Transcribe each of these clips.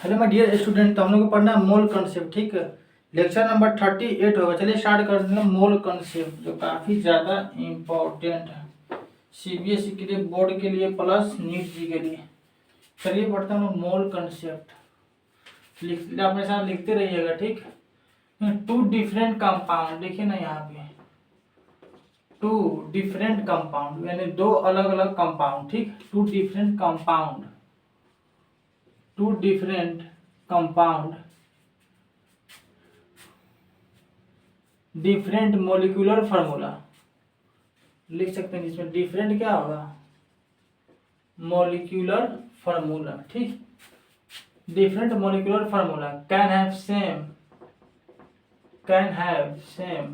Hello my dear student, तो हम लोग को पढ़ना है मोल कॉन्सेप्ट। ठीक है, लेक्चर नंबर 38 होगा। चलिए स्टार्ट कर देते हैं। मोल कॉन्सेप्ट जो काफ़ी ज़्यादा इम्पोर्टेंट है सीबीएसई के लिए, बोर्ड के लिए, प्लस नीट जी के लिए। चलिए पढ़ते हैं मोल कॉन्सेप्ट। लिख अपने साथ लिखते रहिएगा। ठीक, टू डिफरेंट कंपाउंड, देखिए ना यहाँ पे टू डिफरेंट कंपाउंड यानी दो अलग अलग कंपाउंड। ठीक, two different compound, two different compound, different molecular formula लिख सकते हैं, जिसमें डिफरेंट क्या होगा, मोलिकुलर फार्मूला। ठीक, different molecular formula can have same, can have same,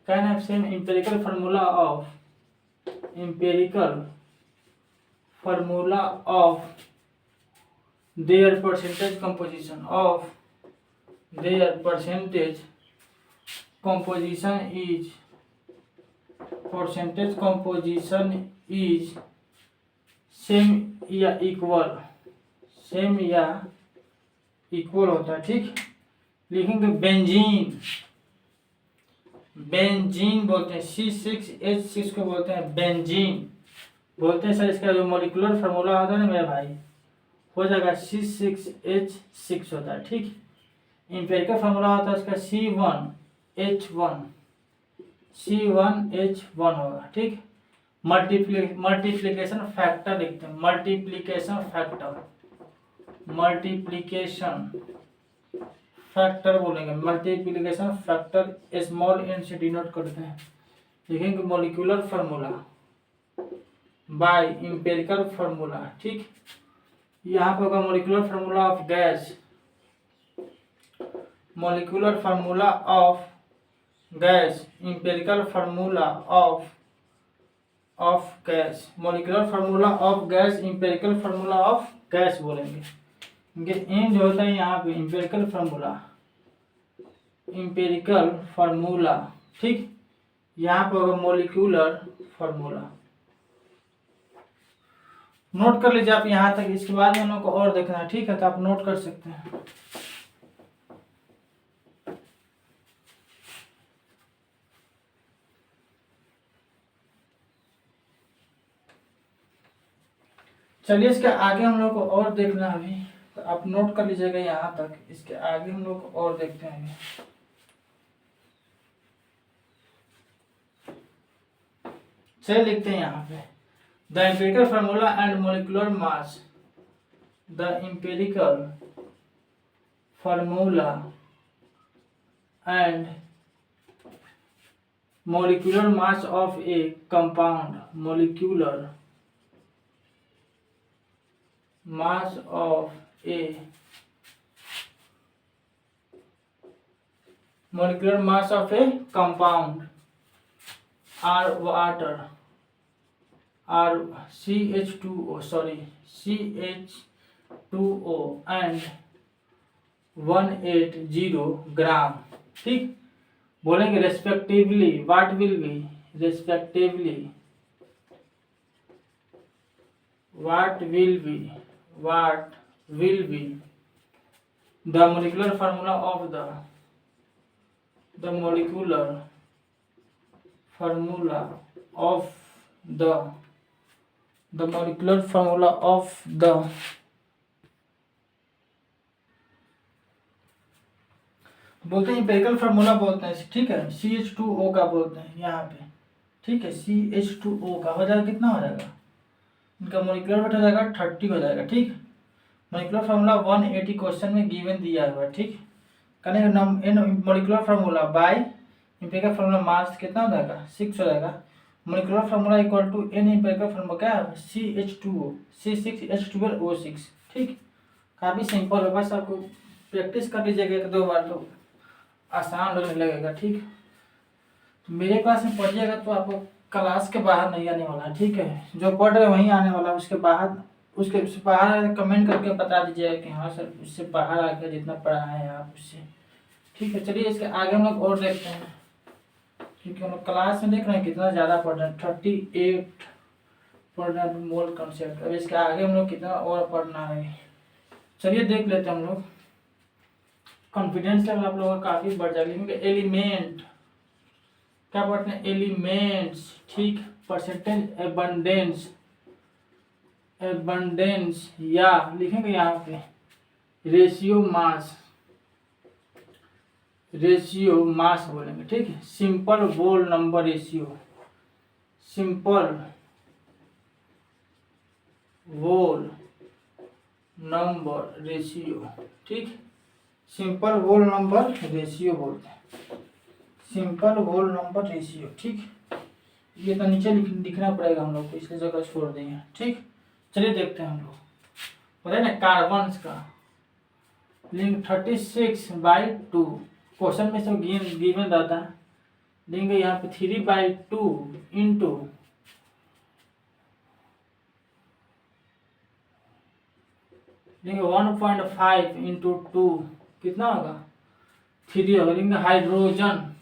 can have same empirical formula of, empirical formula of their percentage composition, of their percentage composition is, percentage composition is same या equal, same या equal होता है। ठीक, लिखेंगे benzene, benzene बोलते हैं, C6H6 को बोलते हैं बेंजीन बोलते हैं। सर इसका जो मोलिकुलर फार्मूला होता है ना मेरे भाई, हो जाएगा C6H6 होता है। ठीक, एम्पिरिकल फार्मूला होता है इसका C1H1, C1H1 होगा। ठीक, मल्टीप्लीकेशन फैक्टर लिखते हैं, मल्टीप्लीकेशन फैक्टर, मल्टीप्लीकेशन फैक्टर बोलेंगे, मल्टीप्लीकेशन फैक्टर स्मॉल एन से डिनोट करते हैं। लिखेंगे molecular formula by empirical formula. ठीक, यहाँ पे होगा molecular formula of gas, molecular formula of gas, empirical formula of gas, molecular formula of gas, empirical formula of gas बोलेंगे। एम जो होता है यहाँ पे एम्पिरिकल फार्मूला, एम्पिरिकल फार्मूला। ठीक, यहाँ पे होगा मॉलिक्यूलर फार्मूला। नोट कर लीजिए आप यहाँ तक, इसके बाद में हम लोग को और देखना है। ठीक है, तो आप नोट कर सकते हैं। चलिए इसके आगे हम लोग को और देखना है अभी, तो आप नोट कर लीजिएगा यहाँ तक। इसके आगे हम लोग को और देखते हैं। चलिए लिखते हैं यहाँ पे the empirical formula and molecular mass, the empirical formula and molecular mass of a compound, molecular mass of a, molecular mass of a compound are water, are CH2O, sorry, CH2O and 180 ग्राम। ठीक, बोलेंगे respectively, what will be, respectively what will be, what will be the molecular formula of the molecular formula of the molecular formula of the, बोलते हैं empirical formula बोलते हैं। ठीक है, CH2O का बोलते हैं यहाँ पे। ठीक है, CH2O का हो जाएगा, कितना हो जाएगा इनका मोलिकुलर वेट हो जाएगा 30 हो जाएगा। ठीक, मोलिकुलर फार्मूला 180 क्वेश्चन में गिवन दिया हुआ है। ठीक, कहने molecular formula by empirical formula mass कितना हो जाएगा 6 हो जाएगा। Molecular formula equal to n empirical formula क्या है CH2O, C6H12O6। ठीक, काफ़ी सिंपल है, बस आपको प्रैक्टिस कर लीजिएगा एक दो बार तो आसान लगने लगेगा। ठीक, तो मेरे क्लास में पढ़िएगा तो आपको क्लास के बाहर नहीं आने वाला। ठीक है, जो पढ़ रहे वहीं आने वाला, उसके बाहर, उसके बाहर कमेंट करके बता दीजिएगा कि हाँ सर उससे बाहर आकर जितना पढ़ा है आप उससे। ठीक है, चलिए इसके आगे हम लोग और देखते हैं, क्योंकि हम लोग क्लास में देख रहे हैं कितना ज़्यादा पढ़ रहे हैं, 38 पढ़ना मोल कॉन्सेप्ट। अब इसके आगे हम लोग कितना और पढ़ना है चलिए देख लेते हैं हम लोग। कॉन्फिडेंस लेवल आप लोगों का काफ़ी बढ़ जाएगा, क्योंकि एलिमेंट क्या पढ़ते हैं, एलिमेंट्स, ठीक। परसेंटेज एबंडेंस, एबंडेंस या लिखेंगे यहाँ पे रेशियो मास, रेशियो मास बोलेंगे, ठीक है। Simple whole number ratio, simple whole number ratio, ठीक। सिंपल होल नंबर रेशियो बोलते हैं, सिंपल होल नंबर रेशियो, ठीक। ये तो नीचे लिखना पड़ेगा हम लोग को, इसलिए जगह छोड़ देंगे, ठीक। चलिए देखते हैं हम लोग। पता है ना कार्बन्स का लिंक 36/2, क्वेश्चन में सब गिवन रहता है। देंगे यहाँ पे 3/2 इंटू देंगे 1.5 इंटू 2 कितना होगा 3 होगा। देंगे हाइड्रोजन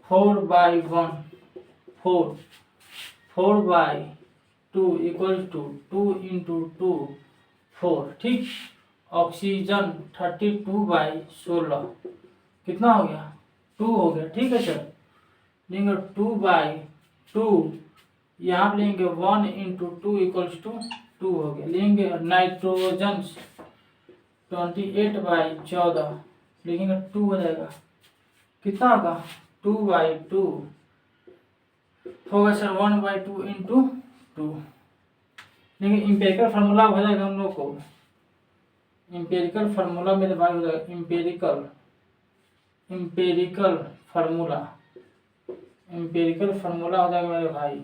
4/1, 4/2 इक्वल टू 2 इंटू 2 4, ठीक। ऑक्सीजन 32/16 कितना हो गया 2 हो गया, ठीक है सर। लेंगे 2/2, यहाँ पे लेंगे 1 इंटू 2 इक्वल्स टू 2 हो गया। लेंगे नाइट्रोजन 28/14 लिखेंगे 2 हो जाएगा, कितना होगा 2/2 होगा सर 1/2 इंटू 2। लेकिन इंपेरिकल फार्मूला हो जाएगा हम लोग को, इंपेरिकल फार्मूला मेरे भाई हो जाएगा empirical, empirical formula, empirical formula हो जाएगा मेरे भाई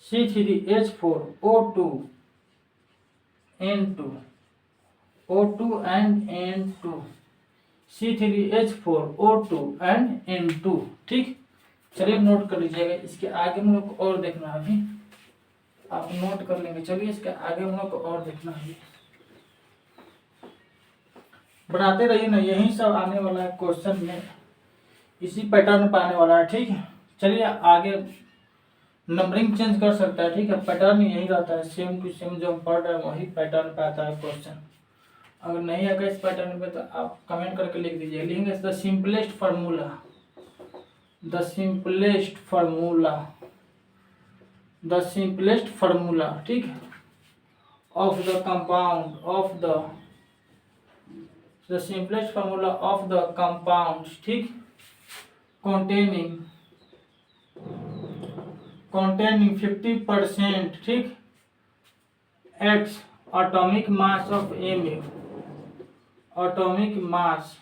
C3H4 O2 N2 O2 and N2 C3H4 O2 and N2, ठीक। चलिए नोट कर लीजिएगा। इसके आगे हम लोग को और देखना है, अभी आप नोट कर लेंगे। चलिए इसके आगे हम लोग को और देखना है, बनाते रहिए ना, यही सब आने वाला है क्वेश्चन में, इसी पैटर्न पर आने वाला है, ठीक है। चलिए आगे नंबरिंग चेंज कर सकता है, ठीक है, पैटर्न यही रहता है, सेम टू सेम जो हम पढ़ रहे हैं वही पैटर्न पे आता है क्वेश्चन। अगर नहीं आएगा इस पैटर्न पे तो आप कमेंट करके लिख दीजिए। लिखेंगे the simplest formula, the simplest formula, the simplest formula, ठीक, of the compound of the simplest formula of the compound, ठीक, containing 50%, ठीक, X atomic mass of Mu, atomic mass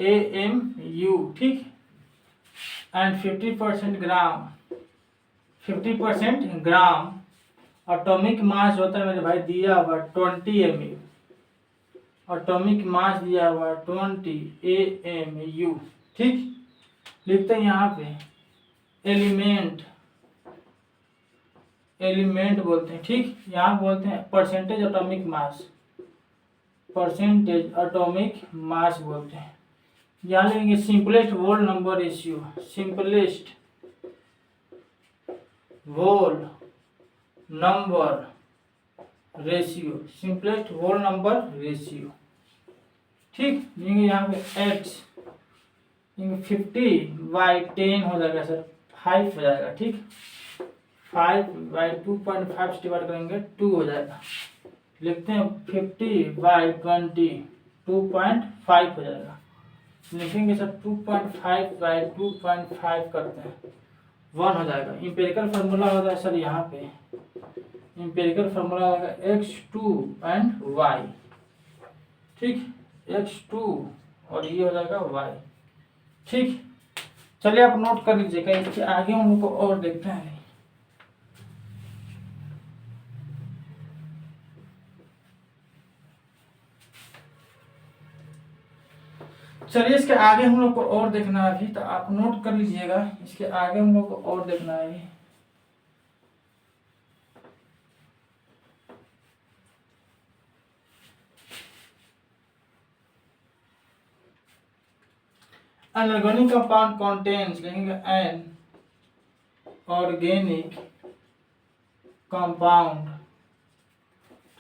AMU, ठीक, and 50% gram, 50% gram atomic mass होता है मेरे भाई दिया हुआ 20 mu, एटॉमिक मास दिया हुआ 20 AMU, ठीक। लिखते हैं यहाँ पे एलिमेंट, एलिमेंट बोलते हैं, ठीक। यहाँ बोलते हैं percentage atomic mass, percentage atomic mass बोलते हैं। यहाँ लेंगे simplest whole number ratio, simplest whole number ratio, simplest whole number ratio, ठीक। लेंगे यहाँ पे x 50/10 हो जाएगा सर, 5 हो जाएगा, ठीक। 5/2.5 से डिवाइड करेंगे 2 हो जाएगा। लिखते हैं 50/20 2.5 हो जाएगा। लिखेंगे सर 2.5/2.5 करते हैं 1 हो जाएगा। इंपेरिकल फार्मूला होगा सर यहाँ पे, इंपेरिकल फार्मूला होगा x2 and y, ठीक, x2 और ये हो जाएगा y, ठीक। चलिए आप नोट कर लीजिएगा। इसके आगे हम लोग को और देखते हैं। चलिए इसके आगे हम लोग को और देखना है अभी, तो आप नोट कर लीजिएगा। इसके आगे हम लोग को और देखना है अभी। An organic compound contains, लिखेंगे an ऑर्गेनिक कंपाउंड,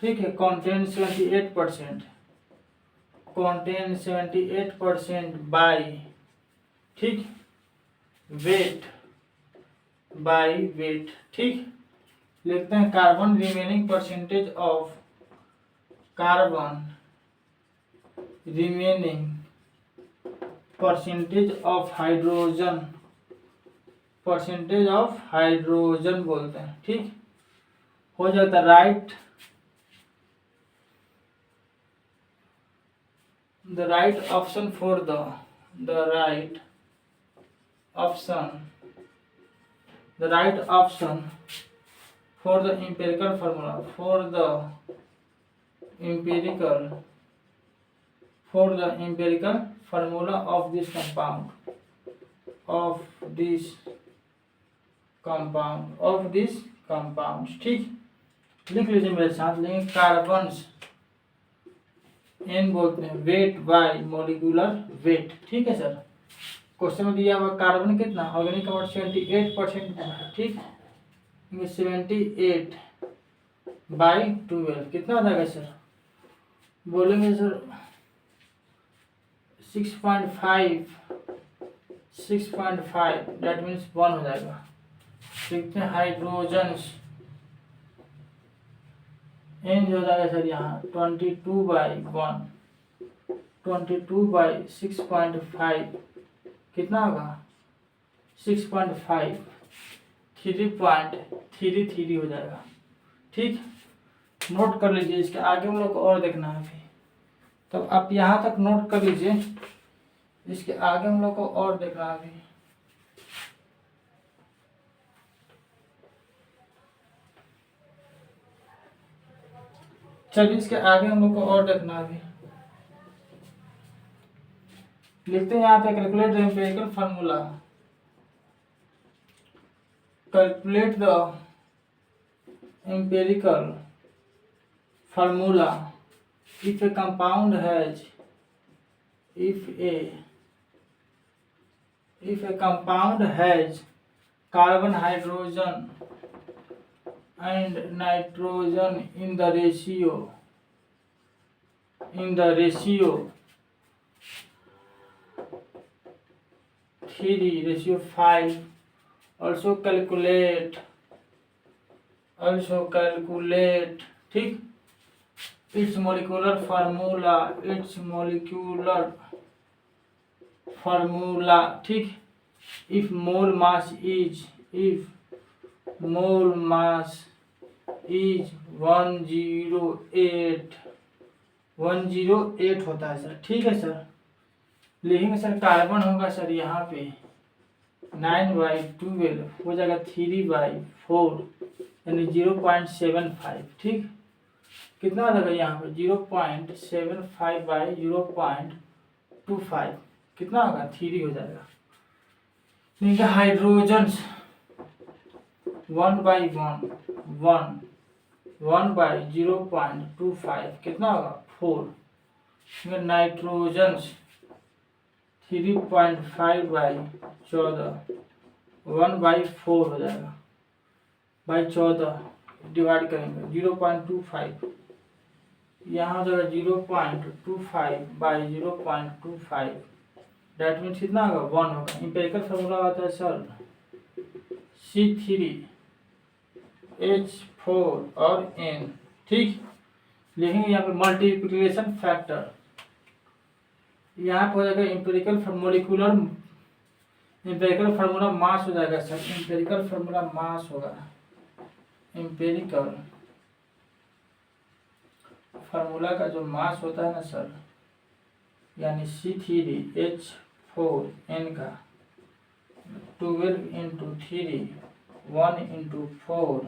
ठीक है, कॉन्टेन 78%, कॉन्टेन 78% बाई, ठीक, वेट, बाई वेट, ठीक। लिखते हैं carbon remaining percentage of, carbon remaining percentage of hydrogen, percentage of hydrogen बोलते हैं, ठीक। हो जाता right, the right option for the right option, the right option for the empirical formula, for the empirical formula of this compound, of this compounds, ठीक। लिख लीजिए मेरे साथ, लेंगे कार्बन्स, एन बोलते हैं, वेट बाय मॉलिक्यूलर वेट, ठीक है सर। क्वेश्चन में दिया हुआ कार्बन कितना, ऑर्गेनिक कंपाउंड 78%, ठीक, 78 बाई 12 कितना हो जाएगा सर, बोलेंगे सर 6.5, दैट मीन्स 1 हो जाएगा। देखते हैं हाइड्रोजन्स, एन जो हो जाएगा सर यहाँ 22/1, 22/6.5 कितना होगा 6.5, 3.33 हो जाएगा, ठीक। नोट कर लीजिए, इसके आगे हम लोग को और देखना है अभी, तो आप यहाँ तक नोट कर लीजिए, इसके आगे हम लोग को और देखना है अभी। चलिए इसके आगे हम लोग को और देखना है अभी। लिखते हैं यहाँ पे calculate the empirical formula, calculate the empirical formula if a compound has, if a compound has carbon, hydrogen and nitrogen in the ratio 3:5, also calculate, ठीक, its molecular formula, ठीक। if mole mass is 108 होता है sir, ठीक है sir. लिखेंगे sir carbon होगा sir यहाँ पे 9/12 हो जाएगा 3/4 यानी 0.75, ठीक। कितना आ जाएगा यहाँ पे 0.75/0.25 कितना होगा 3 हो जाएगा। ठीक है, हाइड्रोजन्स 1/0.25 कितना होगा 4। नाइट्रोजन्स 3.5/14 1/4 हो जाएगा, बाई 14 डिवाइड करेंगे 0.25, यहाँ हो जाएगा 0.25/0.25, डेट मीन्स कितना होगा 1 होगा। इंपेरिकल फार्मूला होता है सर C3H4 और N, ठीक। लिखेंगे यहाँ पे मल्टीप्लिकेशन फैक्टर, यहाँ पे हो जाएगा इंपेरिकल फार्मूला मास हो जाएगा सर, इंपेरिकल फार्मूला मास होगा, इंपेरिकल फार्मूला का जो मास होता है ना सर, यानी C3H4N का 12 × 3 1 × 4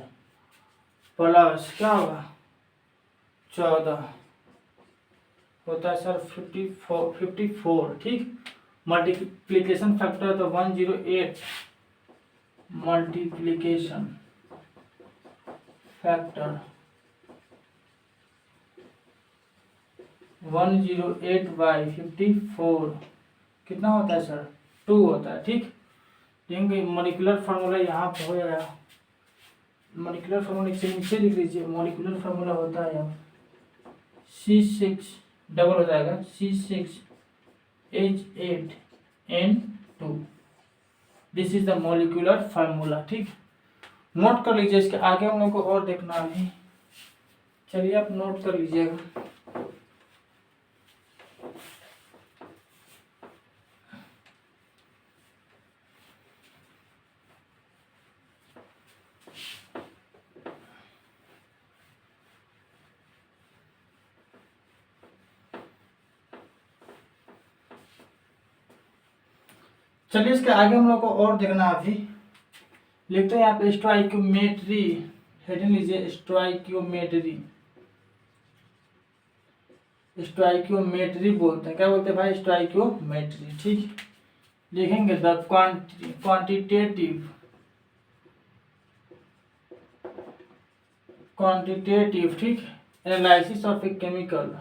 प्लस क्या होगा 14 होता है सर 54, ठीक। मल्टीप्लिकेशन फैक्टर तो 108, मल्टीप्लिकेशन फैक्टर 108/54 कितना होता है सर 2 होता है, ठीक। देंगे मॉलिक्यूलर फार्मूला यहाँ पे हो जाएगा। मॉलिक्यूलर फार्मूला से नीचे लिख लीजिए। मॉलिक्यूलर फार्मूला होता है अब C6 डबल हो जाएगा C6H8N2। This is the molecular formula. ठीक, नोट कर लीजिए। इसके आगे हम लोग को और देखना है। चलिए आप नोट कर लीजिएगा। चलिए इसके आगे हम लोग को और देखना है। अभी लिखते हैं यहाँ पे स्टोइकियोमेट्री। हेडिंग लीजिए स्टोइकियोमेट्री। स्टोइकियोमेट्री बोलते हैं, क्या बोलते हैं भाई? स्टोइकियोमेट्री। ठीक, लिखेंगे द क्वांटिटेटिव ठीक analysis of a chemical.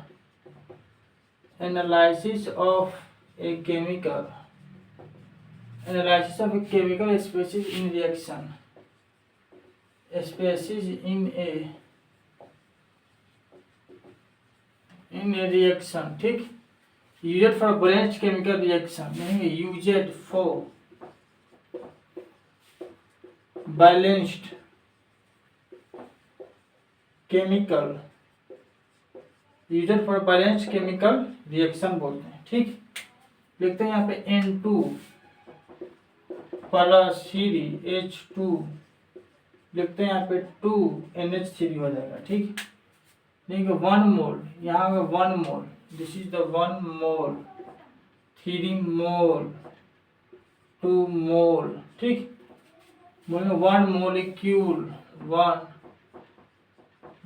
Analysis of a chemical analysis of a chemical species in reaction, species in a reaction। ठीक, used for balanced chemical reaction, नहीं used for balanced chemical, used for balanced chemical reaction बोलते हैं। ठीक, लिखते हैं यहाँ पे N2 plus H2, लिखते हैं यहाँ पे 2NH3 हो जाएगा। ठीक, देखिए 1 मोल, यहाँ पे 1 मोल, दिस इज द 1 मोल, 3 मोल, 2 मोल। ठीक, बोलेंगे 1 मोलिक्यूल, 1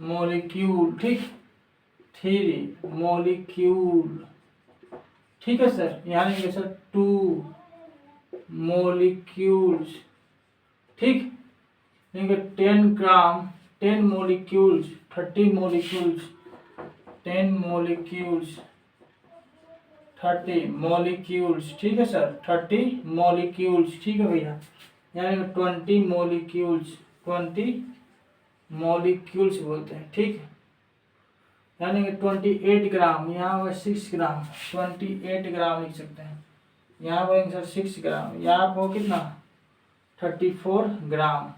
मोलिक्यूल। ठीक, 3 मोलिक्यूल। ठीक है सर, यहाँ लिखेंगे सर 2 मोलिक्यूल्स। ठीक, देखिए 10 ग्राम, 10 मोलिक्यूल्स, 30 मोलिक्यूल्स, 10 मोलिक्यूल्स, 30 मोलिक्यूल्स। ठीक है सर, 30 मोलिक्यूल्स। ठीक है भैया, यानी 20 मोलिक्यूल्स, 20 मोलिक्यूल्स बोलते हैं। ठीक, यानी 28 ग्राम, यहाँ पर 6 ग्राम, 28 ग्राम लिख सकते हैं। यहाँ पर सर 6 ग्राम, यहाँ पर कितना 34 ग्राम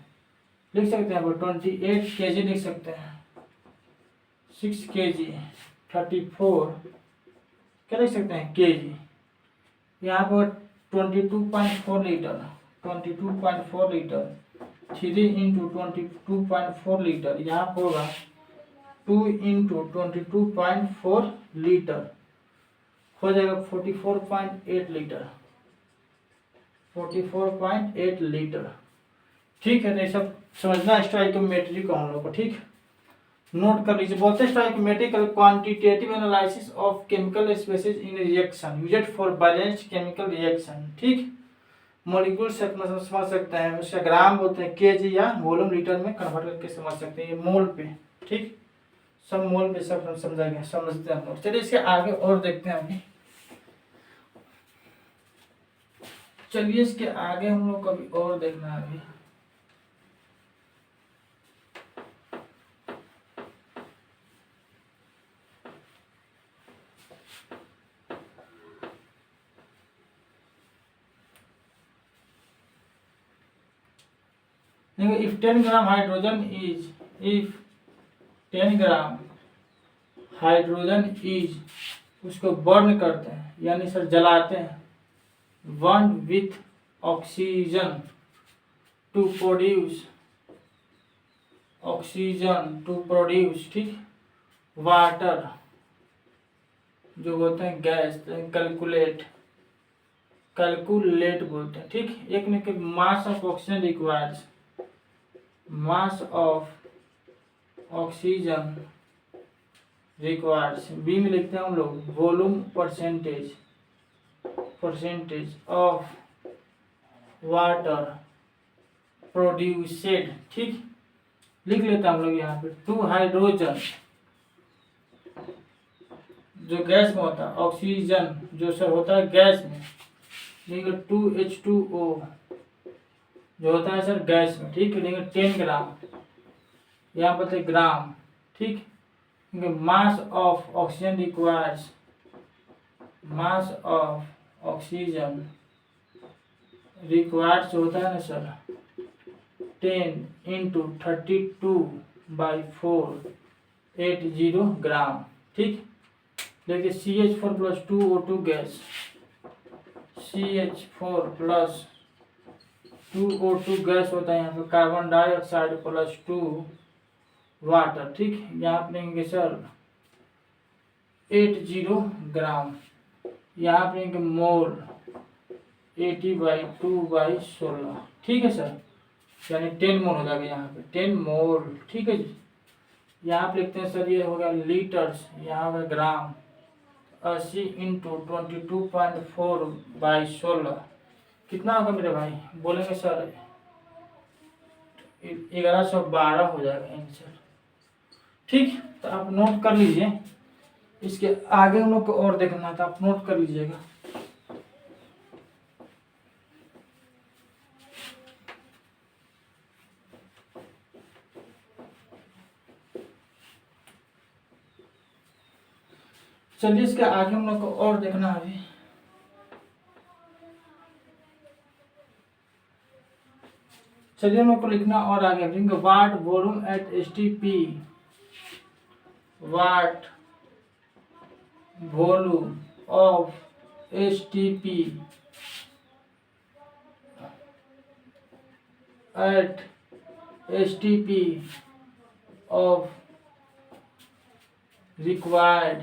लिख सकते हैं। 28 kg लिख सकते हैं, 6 kg, 34 क्या लिख सकते हैं kg। यहाँ पर 22.4 लीटर, 22.4 लीटर, 3 इंटू 22.4 लीटर, यहाँ पर होगा 2 इंटू 22.4 लीटर, हो जाएगा 44.8 लीटर, 44.8 लीटर। ठीक है, तो ये सब समझना स्टोइकियोमेट्री को हम लोग को। ठीक, नोट कर लीजिए। बोलते हैं stoichiometrical quantitative analysis of chemical species in reaction used for balanced chemical reaction. ठीक, मॉलिक्यूल से समझ सकते हैं, उसका ग्राम बोलते हैं, केजी या वॉल्यूम लीटर में कन्वर्ट करके समझ सकते हैं। ये मोल पे, ठीक, सब मोल पे सब समझेंगे, समझते हैं हम लोग। चलिए इसके आगे और देखते हैं अभी। चलिए इसके आगे हम लोग को अभी और देखना है। अभी देखो, if 10 gram hydrogen is, if 10 gram hydrogen is, उसको बर्न करते हैं यानी सर जलाते हैं, burn with oxygen to produce, oxygen to produce, ठीक, वाटर जो बोलते हैं गैस, कैलकुलेट, कैलकुलेट बोलते हैं। ठीक, एक में कि mass of oxygen requires, mass of oxygen requires, B में लिखते हैं हम लोग volume percentage, percentage of water produced. ठीक, लिख लेते हैं हम लोग यहाँ पे 2 हाइड्रोजन जो गैस में होता है, ऑक्सीजन जो सर होता है गैस में, 2H2O जो होता है सर गैस में, ठीक है। लेकिन 10 ग्राम, यहाँ पर ग्राम, ठीक। मास of oxygen requires, mass of oxygen requires होता है ना सर 10 इंटू 32/480 ग्राम, ठीक। देखिए CH4+2O2 गैस, CH4+2O2 गैस होता है यहाँ पे कार्बन डाइऑक्साइड +2 वाटर, ठीक। यहाँ पे लेंगे सर 80 ग्राम, यहाँ पे लेंगे मोल 80/2/16, ठीक है सर। यानी 10 मोल हो जाएगा यहाँ पे 10 मोल, ठीक है जी। यहाँ पे लिखते हैं सर ये हो गया लीटर्स, यहाँ हो गया ग्राम, 80 इंटू 22.4/16 कितना होगा मेरे भाई, बोलेंगे सर 1112 हो जाएगा आंसर, ठीक। तो आप नोट कर लीजिए, इसके आगे हम लोग को और देखना था, आप नोट कर लीजिएगा। चलिए इसके आगे हम लोग को और देखना है अभी। चलिए हम लोग को लिखना और आगे लिखेंगे what volume at STP, what volume of STP at STP of required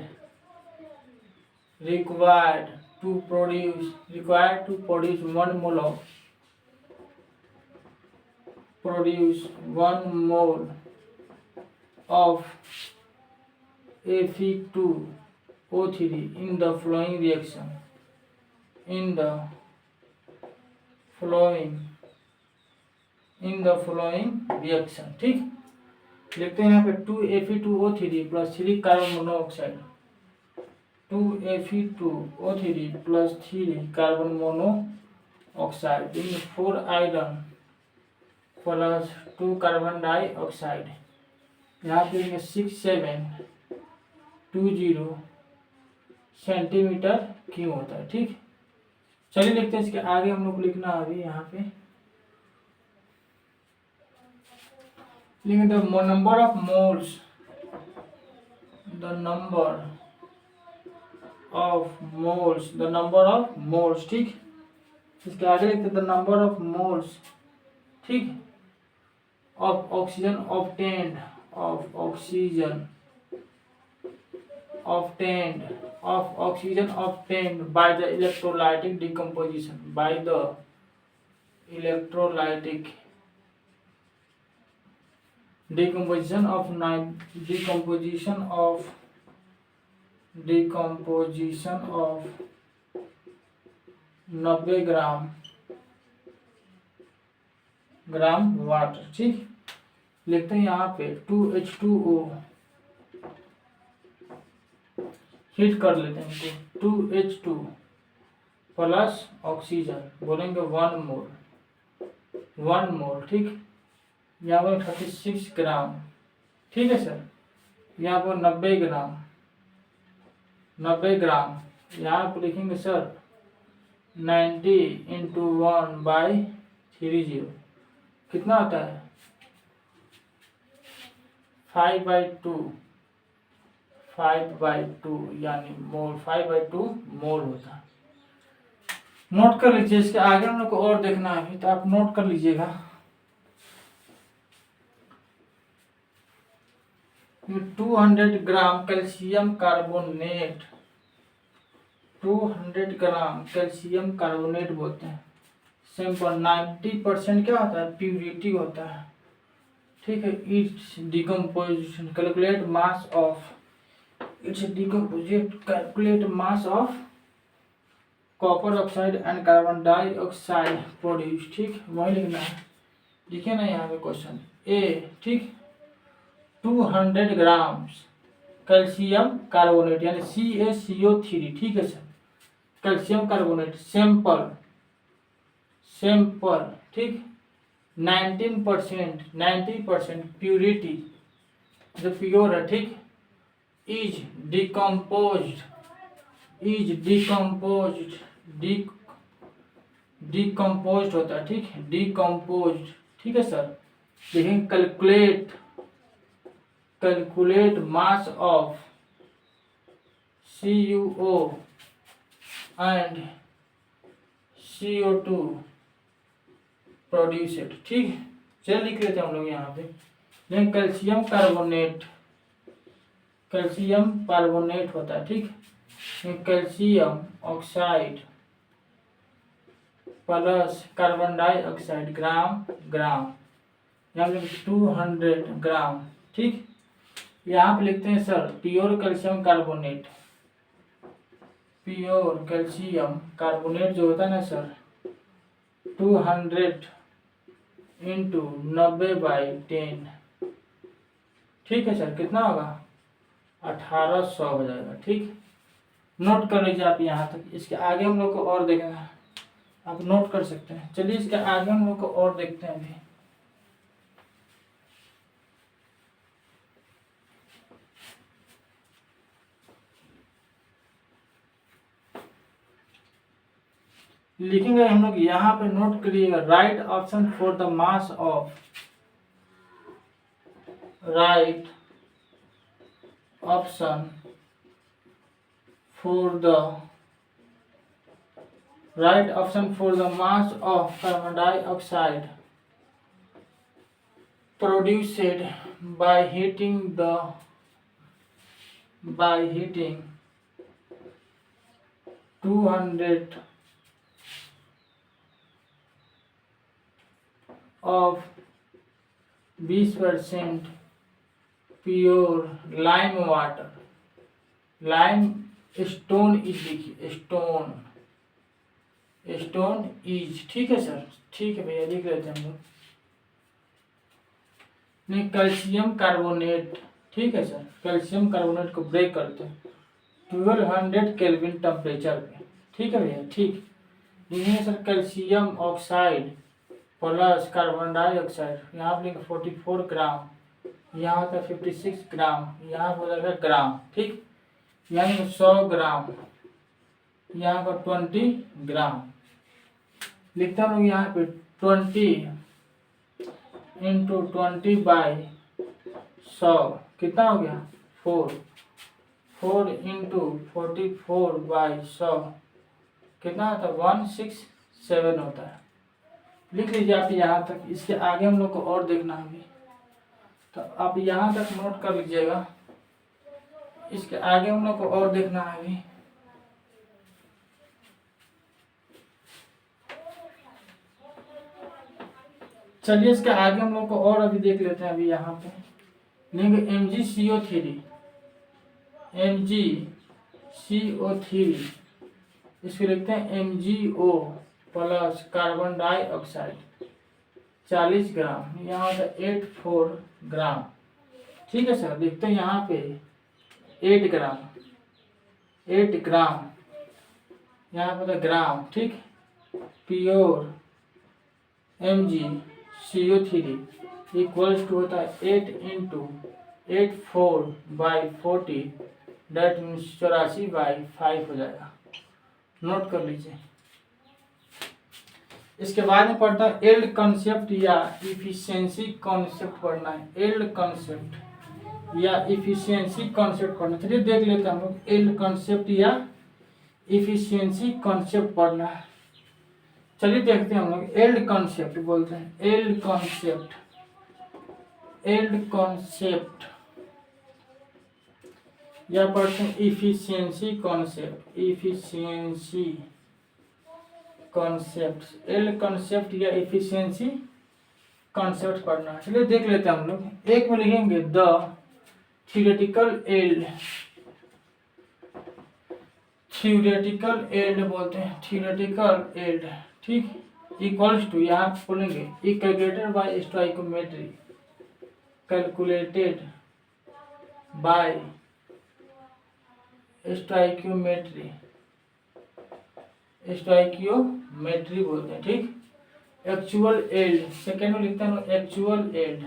to produce 1 mole of Fe2O3 in the following reaction, ठीक। लिखते हैं यहाँ पे 2Fe2O3 plus 3 carbon monoxide, 2Fe2O3 plus 3 carbon monoxide in 4 iron plus 2 carbon dioxide, यहाँ पे 6720 centimetre cube होता है, ठीक। चलिए लिखते हैं इसके आगे हम लोग लिखना अभी यहाँ पे लिखेंगे द नंबर ऑफ मोल्स, ठीक। इसके आगे लिखते द नंबर ऑफ मोल्स, ठीक, of oxygen obtained by the electrolytic decomposition, decomposition of 90 gram water, ठीक। लिखते हैं यहाँ पे 2H2O हीट कर लेते हैं इनको, 2H2 प्लस ऑक्सीजन, बोलेंगे 1 मोल, ठीक। यहाँ पर 36 ग्राम, ठीक है सर। यहाँ पर 90 ग्राम, यहाँ पर लिखेंगे सर 90 इंटू 1/30 कितना होता है 5/2 यानी मोल, 5/2 मोल होता है। नोट कर लीजिए, इसके आगे हम लोग को और देखना है अभी, तो आप नोट कर लीजिएगा। 200 ग्राम कैल्शियम कार्बोनेट, 200 ग्राम कैल्शियम कार्बोनेट बोलते हैं। सिंपल 90% क्या होता है प्यूरिटी होता है, ठीक है। It's decomposition calculate mass of copper oxide and carbon dioxide produce, ठीक। वही लिखना है, लिखे ना यहाँ पे क्वेश्चन ए, ठीक। 200 ग्राम कैल्शियम कार्बोनेट यानी CaCO3, ठीक है सर। कैल्शियम कार्बोनेट सैंपल, ठीक, 90% प्योरिटी जो प्योर है, ठीक, इज डिकम्पोज होता है, ठीक, डिकम्पोज, ठीक है सर। देखें calculate mass of CuO and CO2 produced, ठीक। चलिए लिख लेते हैं हम लोग यहाँ पे। देखें कैल्शियम कार्बोनेट होता है, ठीक। Calcium oxide plus carbon dioxide gram यहाँ पे 200 ग्राम, ठीक। यहाँ पे लिखते हैं सर प्योर कैल्शियम कार्बोनेट जो होता है ना सर 200 इंटू 90/10, ठीक है सर। कितना होगा? 1800 हो जाएगा, ठीक। नोट कर लीजिए आप यहाँ तक। इसके आगे हम लोग को और देखना है, आप नोट कर सकते हैं। चलिए इसके आगे हम लोग को और देखते हैं अभी। लिखेंगे हम लोग यहाँ पे, नोट करिएगा, right option for the mass of, right option for the mass of carbon dioxide produced by heating 200 of 20% pure lime water, lime stone is, लिखिए स्टोन इज, ठीक है सर, ठीक है भैया, लिख लेते हैं हम लोग। नहीं, कैल्शियम कार्बोनेट, ठीक है सर, कैल्शियम कार्बोनेट को ब्रेक करते हैं 1200 केल्विन टेम्परेचर पे, ठीक है भैया, ठीक। लिखिए sir calcium oxide plus carbon dioxide, यहाँ पर 44 ग्राम, यहाँ होता है 56 ग्राम, यहाँ हो जाएगा ग्राम, ठीक। यानी 100 ग्राम, यहाँ पर 20 ग्राम। लिखता हूँ यहाँ पे 20 इंटू 20/100 कितना हो गया? 4 इंटू 44/100 कितना होता है? 167 होता है। लिख लीजिए आप यहाँ तक। इसके आगे हम लोग को और देखना है, तो आप यहाँ तक नोट कर लीजिएगा। इसके आगे हम लोग को और देखना है अभी। चलिए इसके आगे हम लोग को और अभी देख लेते हैं। अभी यहाँ पे लेंगे MgCO3, इसको लिखते हैं MgO प्लस कार्बन डाइऑक्साइड 40 ग्राम, यहाँ होता है 84 ग्राम, ठीक है सर। लिखते हैं यहाँ पे 8 ग्राम, यहाँ पे ग्राम, ठीक। प्योर MgCO3 इक्वल्स टू होता है 8 इंटू 84/40, डेट मीन्स 84/5 हो जाएगा। नोट कर लीजिए। इसके बाद में पढ़ता है एल्ड कॉन्सेप्ट या इफिशियंसी कॉन्सेप्ट पढ़ना है। एल्ड कॉन्सेप्ट या इफिशियंसी कॉन्सेप्ट पढ़ना। चलिए देख लेते हैं हम लोग। एल्ड कॉन्सेप्ट या इफिशियंसी कॉन्सेप्ट पढ़ना है। चलिए देखते हैं हम लोग। एल्ड कॉन्सेप्ट बोलते हैं, एल्ड कॉन्सेप्ट या पढ़ते हैं इफिशियंसी कॉन्सेप्ट, एल्ड कॉन्सेप्ट या इफिशियंसी कॉन्सेप्ट पढ़ना है। चलिए देख लेते हैं हम लोग। एक में लिखेंगे द थ्योरेटिकल एल्ड बोलते हैं, थ्योरेटिकल एल्ड, ठीक। इक्वल्स टू, यहाँ बोलेंगे calculated by stoichiometry, calculated by stoichiometry बोलते हैं, ठीक। एक्चुअल एल्ड, सेकेंड में लिखते हैं actual yield,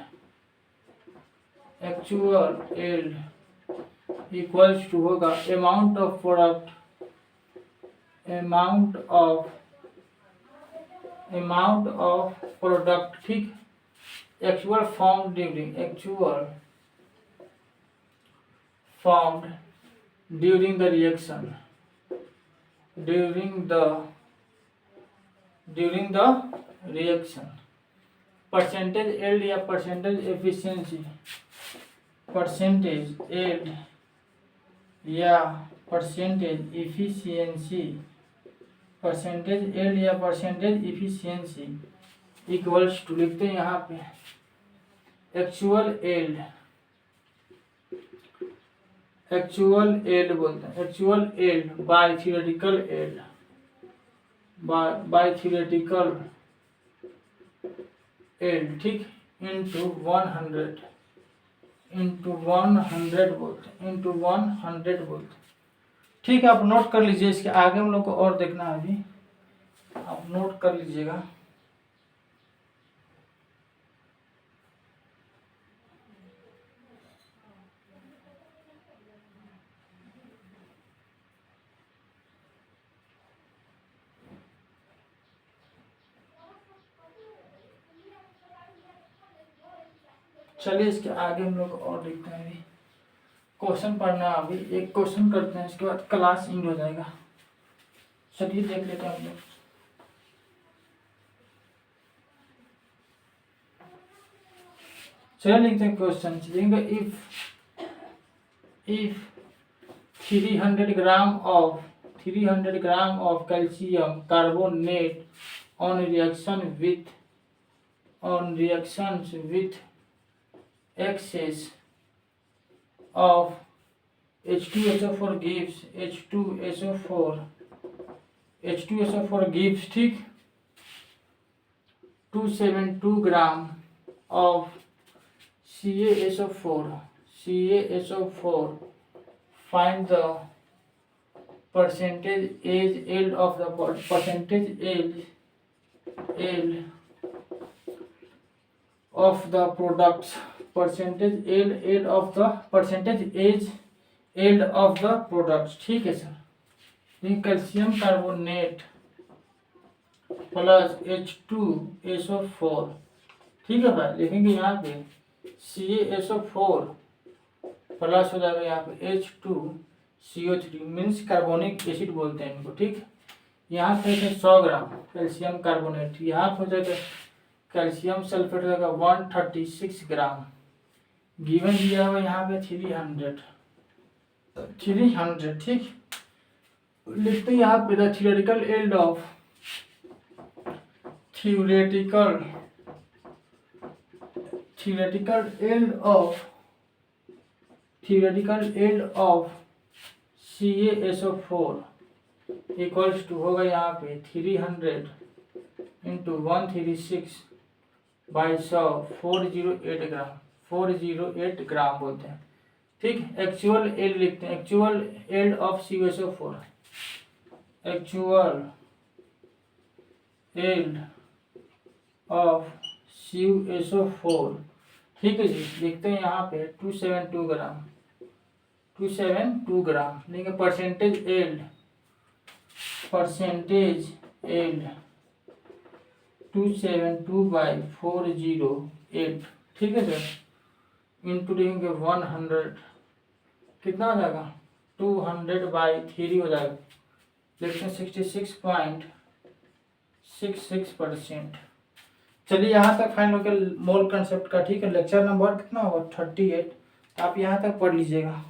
actual yield equals to होगा amount of product, amount of product, ठीक, actual form during, actual form during the reaction, during the reaction, percentage yield या percentage efficiency, percentage yield या percentage efficiency, percentage yield या percentage efficiency equals to, लिखते हैं यहाँ पे actual yield, actual yield बोलते हैं, actual yield by theoretical yield, by theoretical yield, ठीक, इंटू 100, इंटू 100 बोलते हैं, इंटू 100 बोलते हैं, ठीक है। आप नोट कर लीजिए, इसके आगे हम लोग को और देखना है, अभी आप नोट कर लीजिएगा। चलिए इसके आगे हम लोग और देखते हैं, अभी क्वेश्चन पढ़ना, अभी एक क्वेश्चन करते हैं, इसके बाद क्लास एंड हो जाएगा। चलिए देख लेते हैं हम लोग। चलिए लिखते हैं क्वेश्चन, लिखेंगे if 300 gram of calcium carbonate on reactions with excess of H2SO4 gives H2SO4 gives, ठीक, 272 ग्राम of CaSO4, find the percentage yield of the percentage yield of the products, percentage yield of the products, ठीक है sir. Calcium carbonate plus H2SO4, ठीक है भाई, लिखेंगे यहाँ पे CaSO4 plus हो जाएगा यहाँ पे H2CO3 मीन्स कार्बोनिक एसिड बोलते हैं इनको, ठीक। यहाँ पे 100 ग्राम कैल्शियम कार्बोनेट, यहाँ पे हो जाएगा कैल्शियम सल्फेट हो जाएगा 136 ग्राम, गिवन दिया हुआ यहाँ पे 300, ठीक। लिखते हैं यहाँ पे the theoretical yield of CaSO4 equals to होगा यहाँ पे 300 इंटू 136 बाई 100, 408 ग्राम बोलते हैं, ठीक। एक्चुअल एल्ड लिखते हैं, actual yield of CaSO4, actual yield of CaSO4, ठीक है जी। लिखते हैं यहाँ पे 272 ग्राम, लेकिन परसेंटेज एल्ड 272 बाई 408, ठीक है सर, इंटू देंगे 100, कितना हो जाएगा 200 बाई 3 हो जाएगा, देखते हैं 66.66%। चलिए यहाँ तक फाइनल हो गया मोल कंसेप्ट का, ठीक है। लेक्चर नंबर कितना होगा 38, आप यहाँ तक पढ़ लीजिएगा।